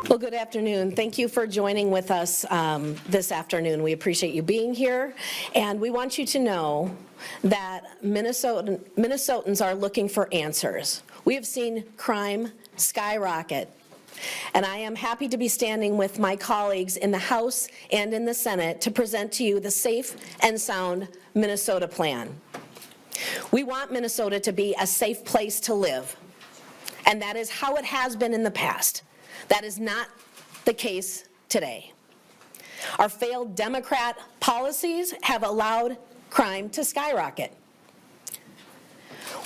Well, good afternoon. Thank you for joining with us this afternoon. We appreciate you being here, and we want you to know that Minnesotans are looking for answers. We have seen crime skyrocket, and I am happy to be standing with my colleagues in the House and in the Senate to present to you the Safe and Sound Minnesota Plan. We want Minnesota to be a safe place to live, and that is how it has been in the past. That is not the case today. Our failed Democrat policies have allowed crime to skyrocket.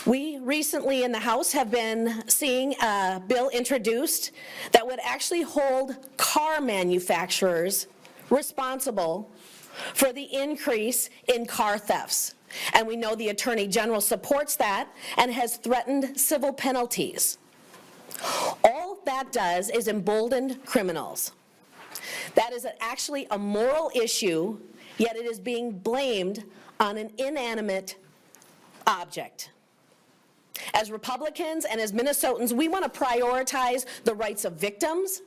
We recently in the House have been seeing a bill introduced that would actually hold car manufacturers responsible for the increase in car thefts. And we know the Attorney General supports that and has threatened civil penalties. All that does is embolden criminals. That is actually a moral issue, yet it is being blamed on an inanimate object. As Republicans and as Minnesotans, we want to prioritize the rights of victims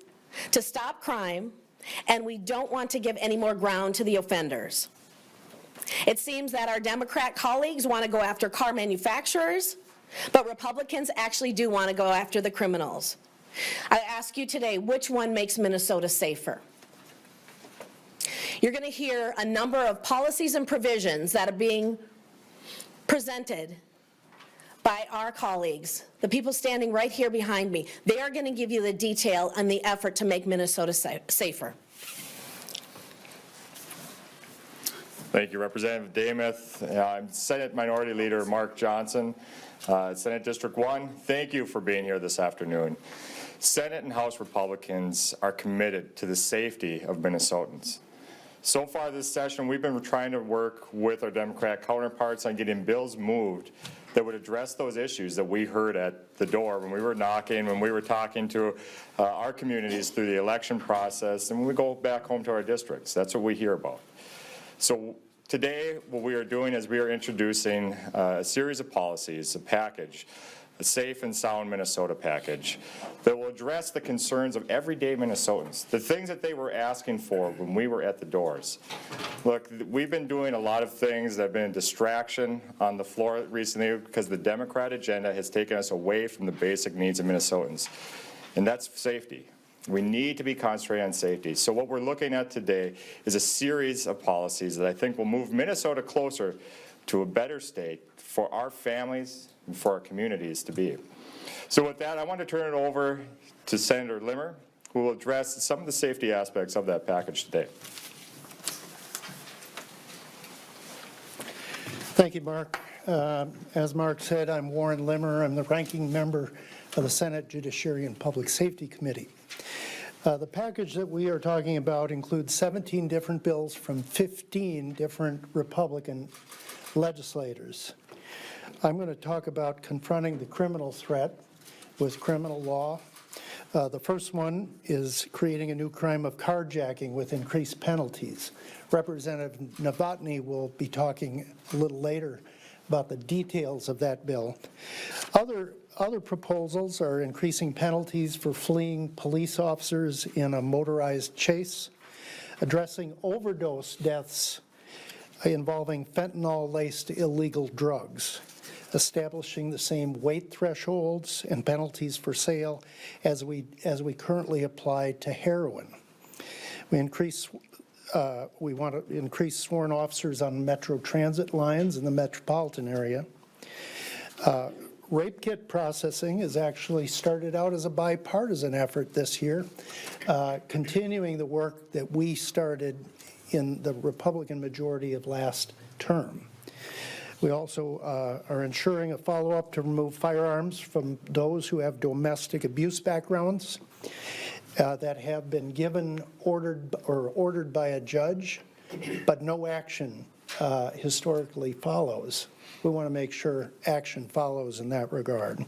to stop crime, and we don't want to give any more ground to the offenders. It seems that our Democrat colleagues want to go after car manufacturers, but Republicans actually do want to go after the criminals. I ask you today, which one makes Minnesota safer? You're going to hear a number of policies and provisions that are being presented by our colleagues, the people standing right here behind me. They are going to give you the detail on the effort to make Minnesota safer. Thank you, Representative Demuth. I'm Senate Minority Leader Mark Johnson, Senate District 1. Thank you for being here this afternoon. Senate and House Republicans are committed to the safety of Minnesotans. So far this session, we've been trying to work with our Democrat counterparts on getting bills moved that would address those issues that we heard at the door when we were knocking, when we were talking to our communities through the election process, and when we go back home to our districts. That's what we hear about. So today, what we are doing is we are introducing a series of policies, a package, a Safe and Sound Minnesota package that will address the concerns of everyday Minnesotans, the things that they were asking for when we were at the doors. Look, we've been doing a lot of things that have been a distraction on the floor recently because the Democrat agenda has taken us away from the basic needs of Minnesotans, and that's safety. We need to be concentrated on safety. So what we're looking at today is a series of policies that I think will move Minnesota closer to a better state for our families and for our communities to be. So with that, I want to turn it over to Senator Limmer, who will address some of the safety aspects of that package today. Thank you, Mark. As Mark said, I'm Warren Limmer. I'm the ranking member of the Senate Judiciary and Public Safety Committee. The package that we are talking about includes 17 different bills from 15 different Republican legislators. I'm going to talk about confronting the criminal threat with criminal law. The first one is creating a new crime of carjacking with increased penalties. Representative Novotny will be talking a little later about the details of that bill. Other proposals are increasing penalties for fleeing police officers in a motorized chase, addressing overdose deaths involving fentanyl-laced illegal drugs, establishing the same weight thresholds and penalties for sale as we currently apply to heroin. We want to increase sworn officers on Metro Transit lines in the metropolitan area. Rape kit processing has actually started out as a bipartisan effort this year, continuing the work that we started in the Republican majority of last term. We also are ensuring a follow-up to remove firearms from those who have domestic abuse backgrounds that have been ordered by a judge, but no action historically follows. We want to make sure action follows in that regard.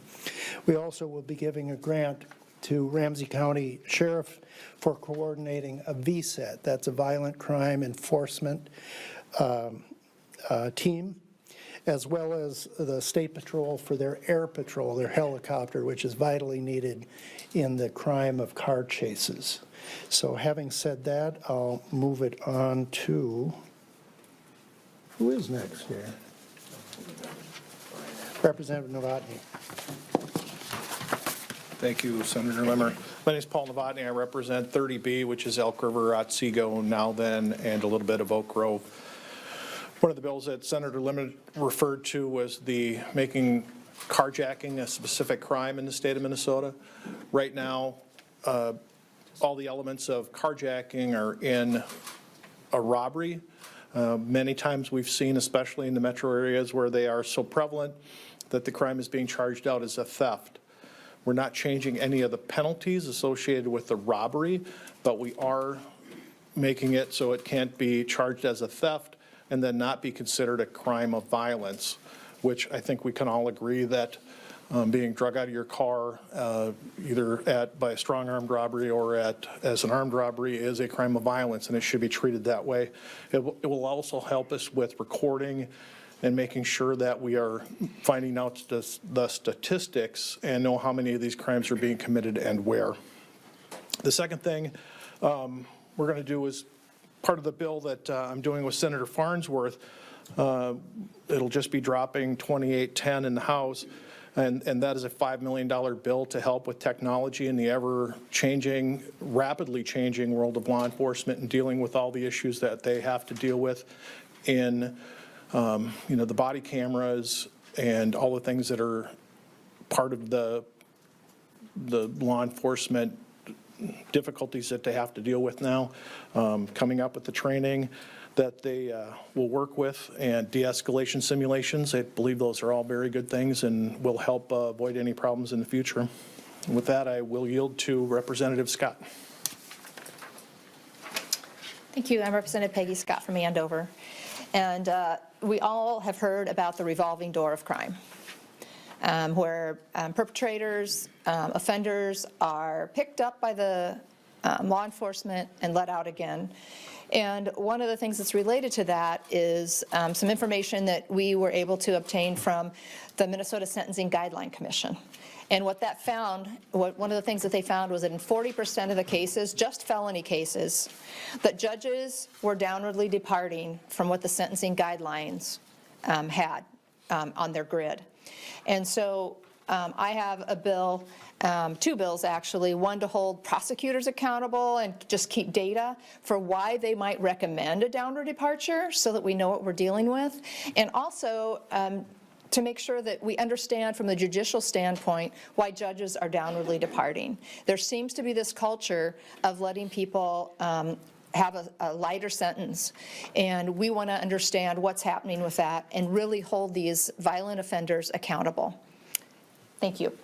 We also will be giving a grant to Ramsey County Sheriff for coordinating a VSET, that's a violent crime enforcement team, as well as the State Patrol for their air patrol, their helicopter, which is vitally needed in the crime of car chases. So having said that, I'll move it on to, who is next here? Representative Novotny. Thank you, Senator Limmer. My name is Paul Novotny. I represent 30B, which is Elk River, Otsego, Now Then, and a little bit of Oak Grove. One of the bills that Senator Limmer referred to was the making carjacking a specific crime in the state of Minnesota. Right now, all the elements of carjacking are in a robbery. Many times we've seen, especially in the metro areas where they are so prevalent, that the crime is being charged out as a theft. We're not changing any of the penalties associated with the robbery, but we are making it so it can't be charged as a theft and then not be considered a crime of violence, which I think we can all agree that being drug out of your car, either by a strong armed robbery or as an armed robbery, is a crime of violence, and it should be treated that way. It will also help us with recording and making sure that we are finding out the statistics and know how many of these crimes are being committed and where. The second thing we're going to do is part of the bill that I'm doing with Senator Farnsworth. It'll just be dropping 2810 in the House, and that is a $5 million bill to help with technology in the ever-changing, rapidly changing world of law enforcement and dealing with all the issues that they have to deal with in the body cameras and all the things that are part of the law enforcement difficulties that they have to deal with now, coming up with the training that they will work with and de-escalation simulations. I believe those are all very good things and will help avoid any problems in the future. And with that, I will yield to Representative Scott. Thank you. I'm Representative Peggy Scott from Andover. And we all have heard about the revolving door of crime, where perpetrators, offenders are picked up by the law enforcement and let out again. And one of the things that's related to that is some information that we were able to obtain from the Minnesota Sentencing Guideline Commission. And what that found, one of the things that they found was that in 40% of the cases, just felony cases, that judges were downwardly departing from what the sentencing guidelines had on their grid. And so I have a bill, two bills actually, one to hold prosecutors accountable and just keep data for why they might recommend a downward departure so that we know what we're dealing with, and also to make sure that we understand from the judicial standpoint why judges are downwardly departing. There seems to be this culture of letting people have a lighter sentence, and we want to understand what's happening with that and really hold these violent offenders accountable. Thank you.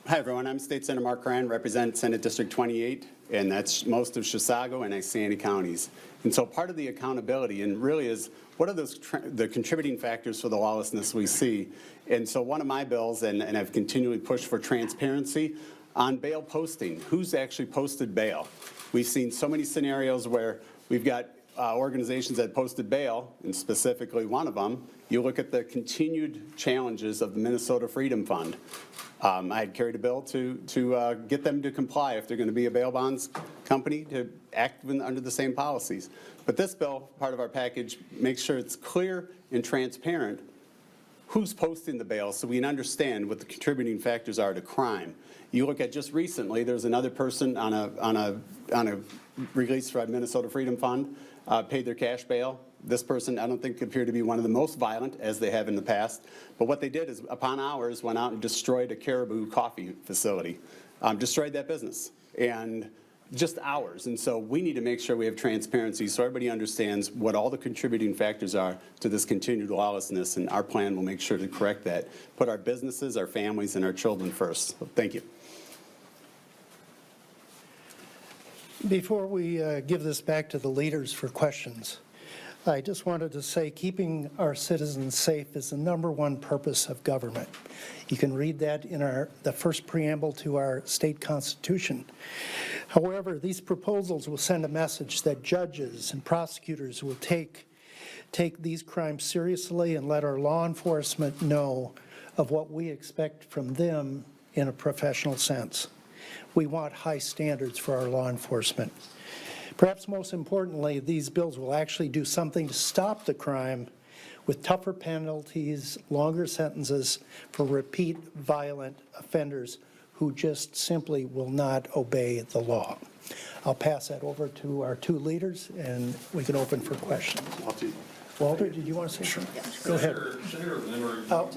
Hi, everyone. I'm State Senator Mark Ryan, represent Senate District 28, and that's most of Chisago and Ixtana counties. And so part of the accountability and really is what are the contributing factors for the lawlessness we see? And so one of my bills, and I've continually pushed for transparency on bail posting. Who's actually posted bail? We've seen so many scenarios where we've got organizations that posted bail, and specifically one of them, you look at the continued challenges of the Minnesota Freedom Fund. I had carried a bill to get them to comply if they're going to be a bail bonds company to act under the same policies. But this bill, part of our package, makes sure it's clear and transparent who's posting the bail so we can understand what the contributing factors are to crime. You look at just recently, there's another person on a release from Minnesota Freedom Fund, paid their cash bail. This person, I don't think, appeared to be one of the most violent, as they have in the past. But what they did is, upon hours, went out and destroyed a Caribou coffee facility, destroyed that business, and just hours. And so we need to make sure we have transparency so everybody understands what all the contributing factors are to this continued lawlessness, and our plan will make sure to correct that, put our businesses, our families, and our children first. So thank you. Before we give this back to the leaders for questions, I just wanted to say keeping our citizens safe is the #1 purpose of government. You can read that in the first preamble to our state constitution. However, these proposals will send a message that judges and prosecutors will take take these crimes seriously and let our law enforcement know of what we expect from them in a professional sense. We want high standards for our law enforcement. Perhaps most importantly, these bills will actually do something to stop the crime with tougher penalties, longer sentences for repeat violent offenders who just simply will not obey the law. I'll pass that over to our two leaders, and we can open for questions. Walter, did you want to say something? Go ahead.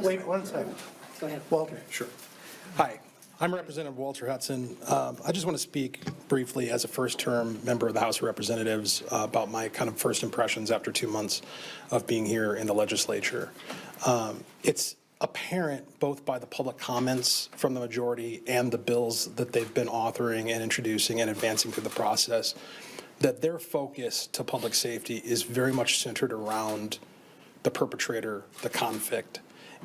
Wait 1 second. Go ahead. Walter. Sure. Hi, I'm Representative Walter Hudson. I just want to speak briefly as a first-term member of the House of Representatives about my kind of first impressions after 2 months of being here in the legislature. It's apparent both by the public comments from the majority and the bills that they've been authoring and introducing and advancing through the process that their focus to public safety is very much centered around the perpetrator, the convict,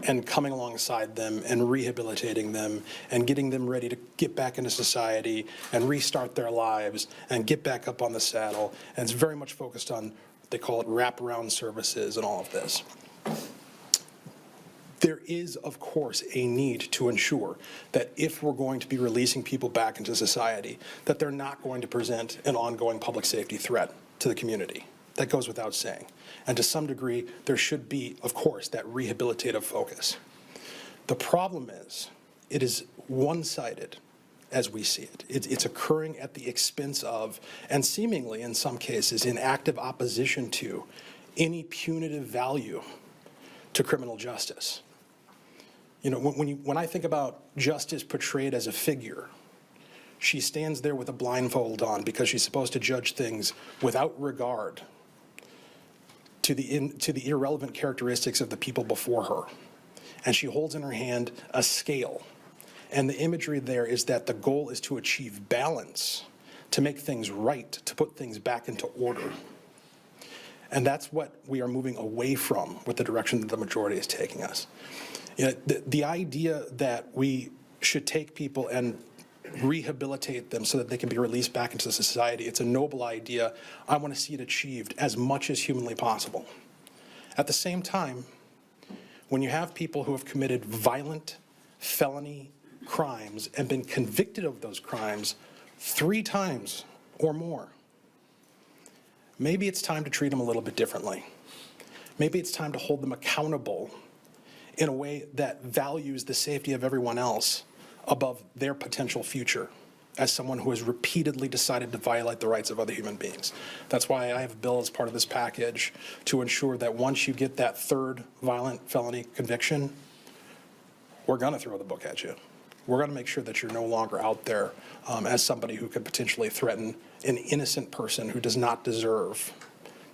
and coming alongside them and rehabilitating them and getting them ready to get back into society and restart their lives and get back up on the saddle. And it's very much focused on, they call it wraparound services and all of this. There is, of course, a need to ensure that if we're going to be releasing people back into society, that they're not going to present an ongoing public safety threat to the community. That goes without saying. And to some degree, there should be, of course, that rehabilitative focus. The problem is, it is one-sided as we see it. It's occurring at the expense of, and seemingly in some cases, in active opposition to, any punitive value to criminal justice. You know, when I think about justice portrayed as a figure, she stands there with a blindfold on because she's supposed to judge things without regard to the irrelevant characteristics of the people before her. And she holds in her hand a scale. And the imagery there is that the goal is to achieve balance, to make things right, to put things back into order. And that's what we are moving away from with the direction that the majority is taking us. You know, the idea that we should take people and rehabilitate them so that they can be released back into society, it's a noble idea. I want to see it achieved as much as humanly possible. At the same time, when you have people who have committed violent felony crimes and been convicted of those crimes 3 times or more, maybe it's time to treat them a little bit differently. Maybe it's time to hold them accountable in a way that values the safety of everyone else above their potential future as someone who has repeatedly decided to violate the rights of other human beings. That's why I have a bill as part of this package to ensure that once you get that 3rd violent felony conviction, we're going to throw the book at you. We're going to make sure that you're no longer out there as somebody who could potentially threaten an innocent person who does not deserve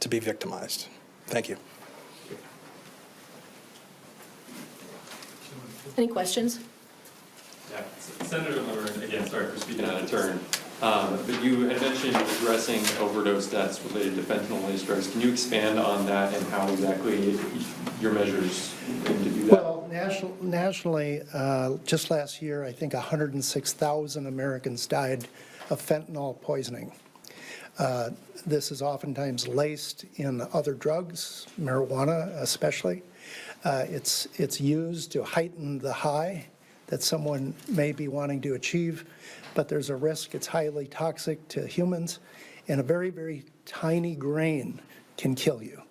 to be victimized. Thank you. Any questions? Yeah, Senator Limmer, again, sorry for speaking out of turn, but you had mentioned addressing overdose deaths related to fentanyl-laced drugs. Can you expand on that and how exactly your measures aim to do that? Well, nationally, just last year, I think 106,000 Americans died of fentanyl poisoning. This is oftentimes laced in other drugs, marijuana especially. It's used to heighten the high that someone may be wanting to achieve, but there's a risk. It's highly toxic to humans, and a very, very tiny grain can kill you.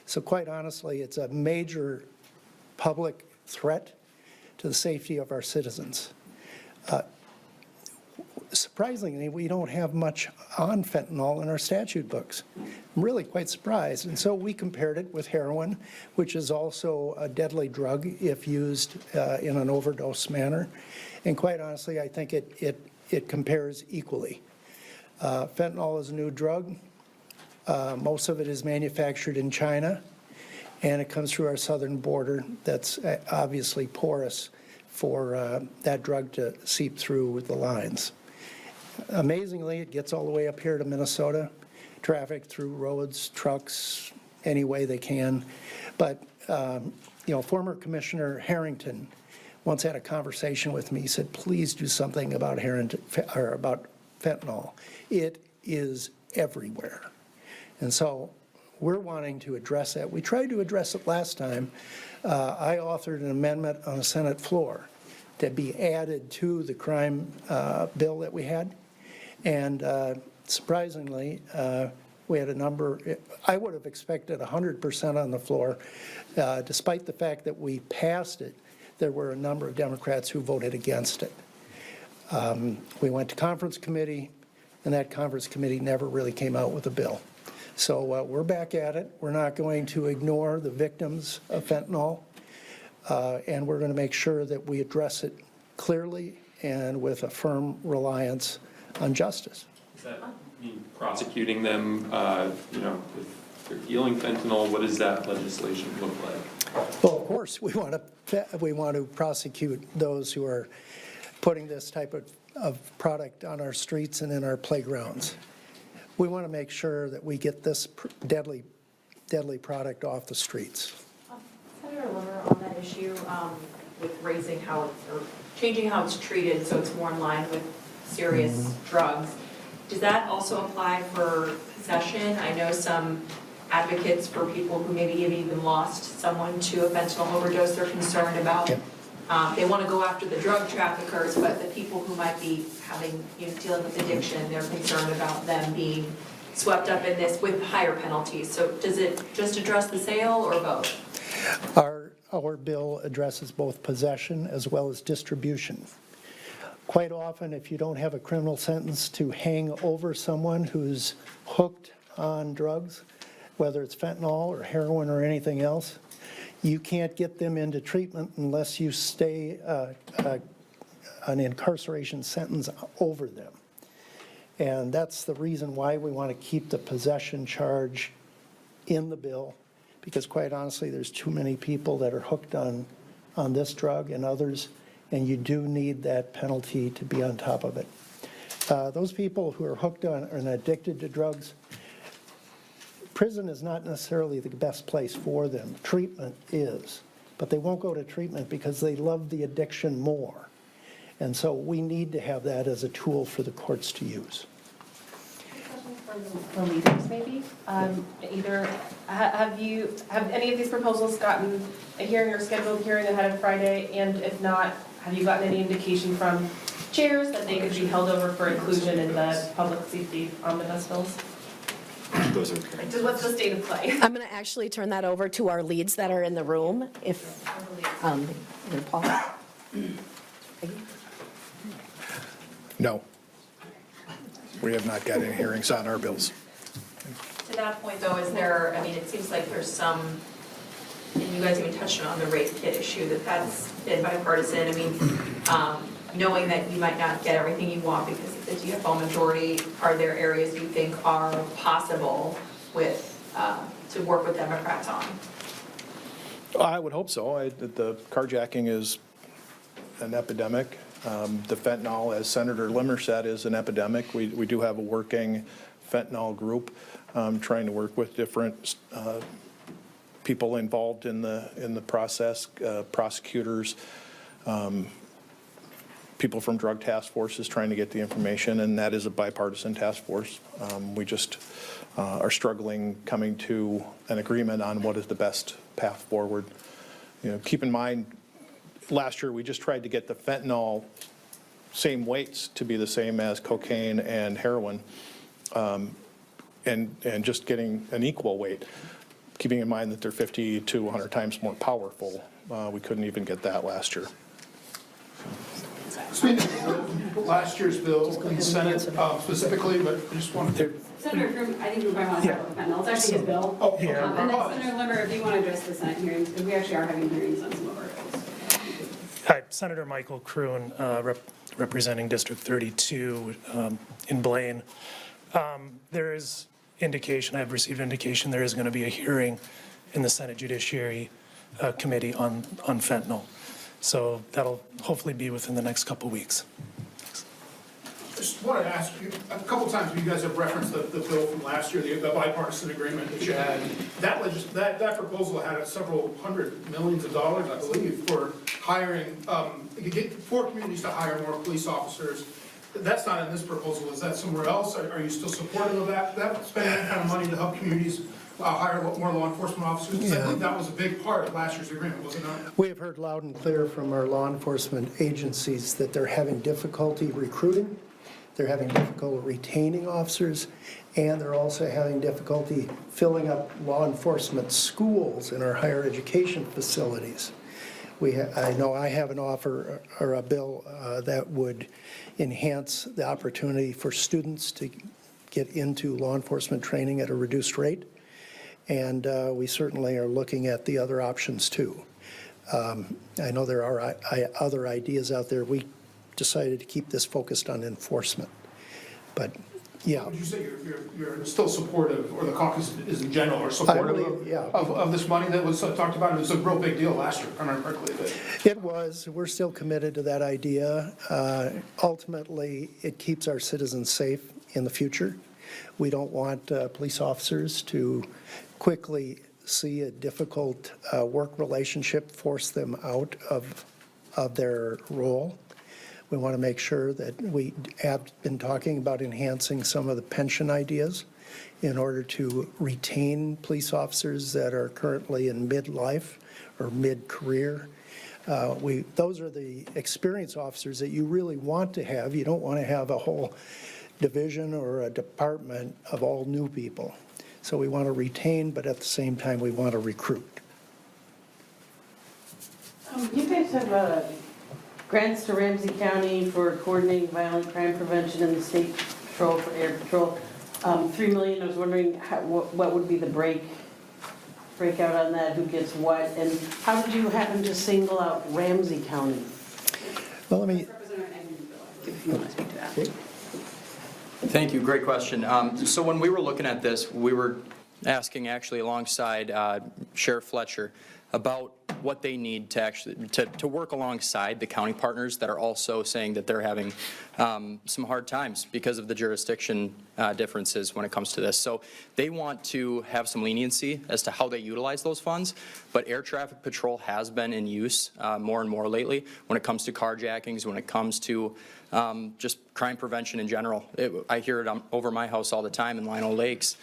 So quite honestly, it's a major public threat to the safety of our citizens. Surprisingly, we don't have much on fentanyl in our statute books. I'm really quite surprised. And so we compared it with heroin, which is also a deadly drug if used in an overdose manner. And quite honestly, I think it compares equally. Fentanyl is a new drug. Most of it is manufactured in China, and it comes through our southern border that's obviously porous for that drug to seep through the lines. Amazingly, it gets all the way up here to Minnesota, trafficked through roads, trucks, any way they can. But, former Commissioner Harrington once had a conversation with me. He said, please do something about fentanyl. It is everywhere. And so we're wanting to address that. We tried to address it last time. I authored an amendment on the Senate floor to be added to the crime bill that we had. And surprisingly, we had a number, I would have expected 100% on the floor. Despite the fact that we passed it, there were a number of Democrats who voted against it. We went to conference committee, and that conference committee never really came out with a bill. So we're back at it. We're not going to ignore the victims of fentanyl, and we're going to make sure that we address it clearly and with a firm reliance on justice. Does that mean prosecuting them, you know, if they're dealing fentanyl? What does that legislation look like? Well, of course, we want to prosecute those who are putting this type of product on our streets and in our playgrounds. We want to make sure that we get this deadly product off the streets. Senator Limmer, on that issue, with raising how it's, or changing how it's treated so it's more in line with serious drugs, does that also apply for possession? I know some advocates for people who maybe have even lost someone to a fentanyl overdose, they're concerned about, they want to go after the drug traffickers, but the people who might be having, you know, dealing with addiction, they're concerned about them being swept up in this with higher penalties. So does it just address the sale or both? Our bill addresses both possession as well as distribution. Quite often, if you don't have a criminal sentence to hang over someone who's hooked on drugs, whether it's fentanyl or heroin or anything else, you can't get them into treatment unless you stay an incarceration sentence over them. And that's the reason why we want to keep the possession charge in the bill, because quite honestly, there's too many people that are hooked on this drug and others, and you do need that penalty to be on top of it. Those people who are hooked on and addicted to drugs, prison is not necessarily the best place for them. Treatment is, but they won't go to treatment because they love the addiction more. And so we need to have that as a tool for the courts to use. For leaders, maybe, either, have any of these proposals gotten a hearing or scheduled hearing ahead of Friday? And if not, have you gotten any indication from chairs that they could be held over for inclusion in the public safety omnibus bills? Those are Just what's the state of play? I'm going to actually turn that over to our leads that are in the room, if, Paul. No. We have not got any hearings on our bills. To that point, though, is there, I mean, it seems like there's some, and you guys even touched on the rape kit issue, that's been bipartisan. I mean, knowing that you might not get everything you want because of the DFL majority, are there areas you think are possible with, to work with Democrats on? I would hope so. The carjacking is an epidemic. The fentanyl, as Senator Limmer said, is an epidemic. We do have a working fentanyl group trying to work with different people involved in the process, prosecutors, people from drug task forces trying to get the information, and that is a bipartisan task force. We just are struggling coming to an agreement on what is the best path forward. You know, keep in mind, last year we just tried to get the fentanyl same weights to be the same as cocaine and heroin, and just getting an equal weight, keeping in mind that they're 50 to 100 times more powerful. We couldn't even get that last year. Speaking of last year's bill in the Senate specifically, but I just wanted to. Senator Croom, I think we might want to talk about fentanyl. It's actually his bill. Oh, okay. And then Senator Limmer, if you want to address the Senate hearings, because we actually are having hearings on some of our bills. Hi, Senator Michael Croon, representing District 32 in Blaine. There is indication, I've received indication there is going to be a hearing in the Senate Judiciary Committee on fentanyl. So that'll hopefully be within the next couple weeks. Just wanted to ask you, a couple times you guys have referenced the bill from last year, the bipartisan agreement that you had. That proposal had several hundred millions of dollars, I believe, for hiring, for communities to hire more police officers. That's not in this proposal. Is that somewhere else? Are you still supportive of that spending that kind of money to help communities hire more law enforcement officers? Because I think that was a big part of last year's agreement, was it not? We have heard loud and clear from our law enforcement agencies that they're having difficulty recruiting, they're having difficulty retaining officers, and they're also having difficulty filling up law enforcement schools in our higher education facilities. I know I have an offer or a bill that would enhance the opportunity for students to get into law enforcement training at a reduced rate, and we certainly are looking at the other options too. I know there are other ideas out there. We decided to keep this focused on enforcement, but yeah. Would you say you're still supportive, or the caucus is in general, or supportive believe, yeah. of this money that was talked about? It was a real big deal last year, if I remember correctly. It was. We're still committed to that idea. Ultimately, it keeps our citizens safe in the future. We don't want police officers to quickly see a difficult work relationship force them out of their role. We want to make sure that we have been talking about enhancing some of the pension ideas in order to retain police officers that are currently in midlife or mid-career. Those are the experienced officers that you really want to have. You don't want to have a whole division or a department of all new people. So we want to retain, but at the same time, we want to recruit. You guys have grants to Ramsey County for coordinating violent crime prevention and the state patrol for air patrol. $3 million, I was wondering what would be the breakout on that, who gets what, and how did you happen to single out Ramsey County? Well, let me, Representative Agnew, if you want to speak to that. okay. Thank you, great question. So when we were looking at this, we were asking actually alongside Sheriff Fletcher about what they need to actually, to work alongside the county partners that are also saying that they're having some hard times because of the jurisdiction differences when it comes to this. So they want to have some leniency as to how they utilize those funds, but air traffic patrol has been in use more and more lately when it comes to carjackings, when it comes to just crime prevention in general. I hear it over my house all the time in Lino Lakes.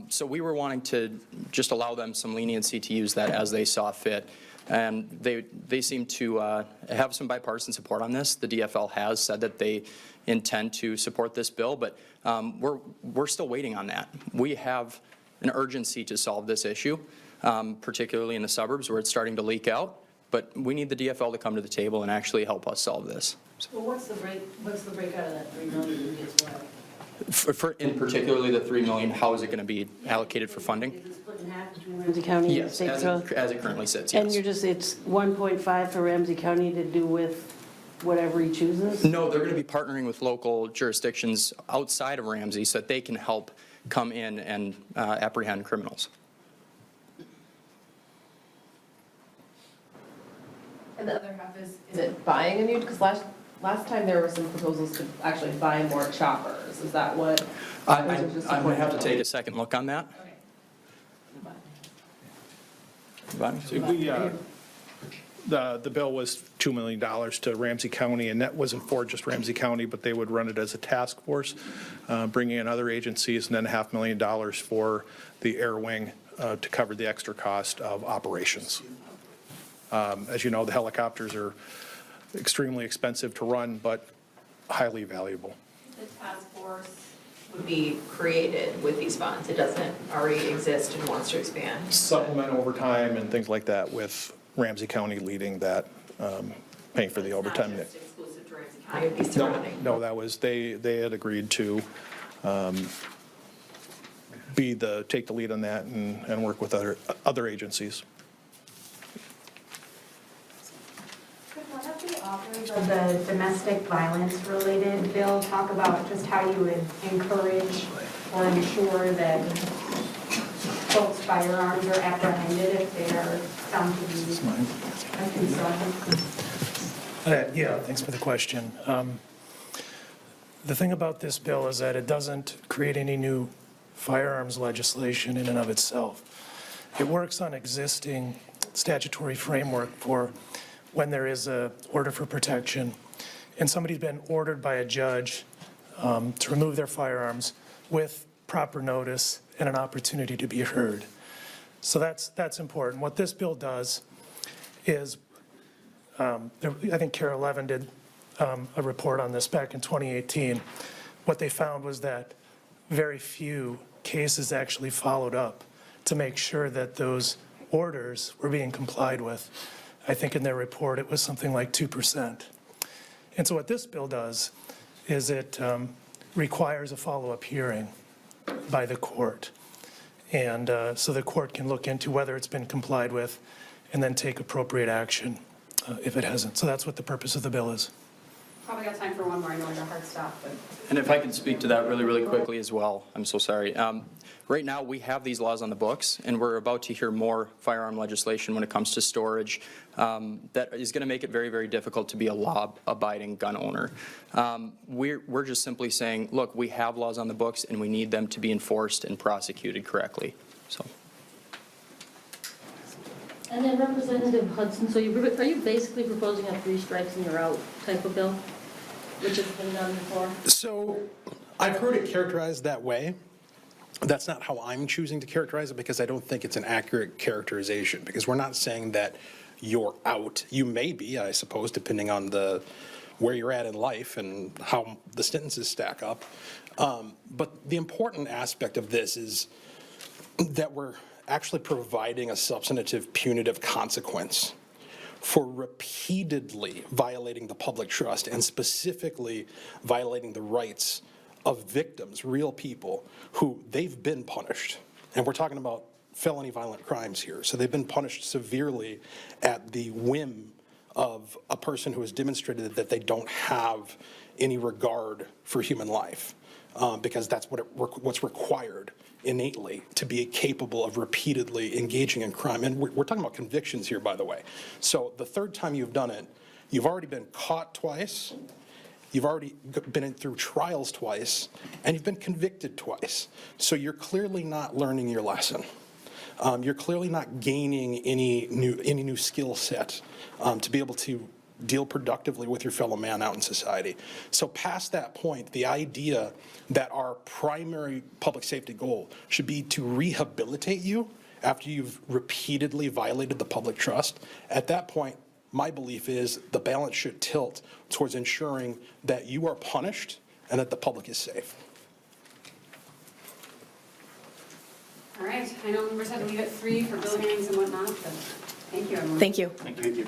So we were wanting to just allow them some leniency to use that as they saw fit. And they seem to have some bipartisan support on this. The DFL has said that they intend to support this bill, but we're still waiting on that. We have an urgency to solve this issue, particularly in the suburbs where it's starting to leak out. But we need the DFL to come to the table and actually help us solve this. Well, what's the breakout of that $3 million, who gets what? In particularly the $3 million, how is it going to be allocated for funding? Is it split in half between Ramsey County and the Yes, state patrol? as it currently sits, And yes. you're just, it's 1.5 for Ramsey County to do with whatever he chooses? No, they're going to be partnering with local jurisdictions outside of Ramsey so that they can help come in and apprehend criminals. And the other half is it buying a new, because last time there were some proposals to actually buy more choppers. Is that what? I'm going to have to take a second look on that. The bill was $2 million to Ramsey County, and that wasn't for just Ramsey County, but they would run it as a task force, bringing in other agencies, and then $500,000 for the air wing to cover the extra cost of operations. As you know, the helicopters are extremely expensive to run, but highly valuable. The task force would be created with these funds. It doesn't already exist and wants to expand. Supplement overtime and things like that, with Ramsey County leading that, paying for the overtime. It's not just exclusive to Ramsey County, it would be surrounding. No, that was, they had agreed to take the lead on that and work with other agencies. One of the authors of the domestic violence related bill talk about just how you would encourage or ensure that folks' firearms are apprehended if they are found to be a concern. Yeah, thanks for the question. The thing about this bill is that it doesn't create any new firearms legislation in and of itself. It works on existing statutory framework for when there is a order for protection and somebody's been ordered by a judge to remove their firearms with proper notice and an opportunity to be heard. So that's important. What this bill does is, I think Carol Levin did a report on this back in 2018. What they found was that very few cases actually followed up to make sure that those orders were being complied with. I think in their report it was something like 2%. And so what this bill does is it requires a follow-up hearing by the court. And so the court can look into whether it's been complied with and then take appropriate action if it hasn't. So that's what the purpose of the bill is. Probably got time for one more, I know it's a hard stop, but. And if I could speak to that really, really quickly as well, I'm so sorry. Right now, we have these laws on the books, and we're about to hear more firearm legislation when it comes to storage that is going to make it very, very difficult to be a law-abiding gun owner. We're just simply saying, look, we have laws on the books, and we need them to be enforced and prosecuted correctly. So. And then Representative Hudson, so are you basically proposing a 3 strikes and you're out type of bill, which has been done before? So I've heard it characterized that way. That's not how I'm choosing to characterize it, because I don't think it's an accurate characterization, because we're not saying that you're out. You may be, I suppose, depending on where you're at in life and how the sentences stack up. But the important aspect of this is that we're actually providing a substantive punitive consequence for repeatedly violating the public trust, and specifically violating the rights of victims, real people, who they've been punished. And we're talking about felony violent crimes here. So they've been punished severely at the whim of a person who has demonstrated that they don't have any regard for human life, because that's what's required innately to be capable of repeatedly engaging in crime. And we're talking about convictions here, by the way. So the third time you've done it, you've already been caught twice, you've already been through trials twice, and you've been convicted twice. So you're clearly not learning your lesson. You're clearly not gaining any new skill set to be able to deal productively with your fellow man out in society. So past that point, the idea that our primary public safety goal should be to rehabilitate you after you've repeatedly violated the public trust, at that point, my belief is the balance should tilt towards ensuring that you are punished and that the public is safe. All right, I know members had to leave at 3 for bill hearings and whatnot, but thank you, everyone. Thank you. Thank you.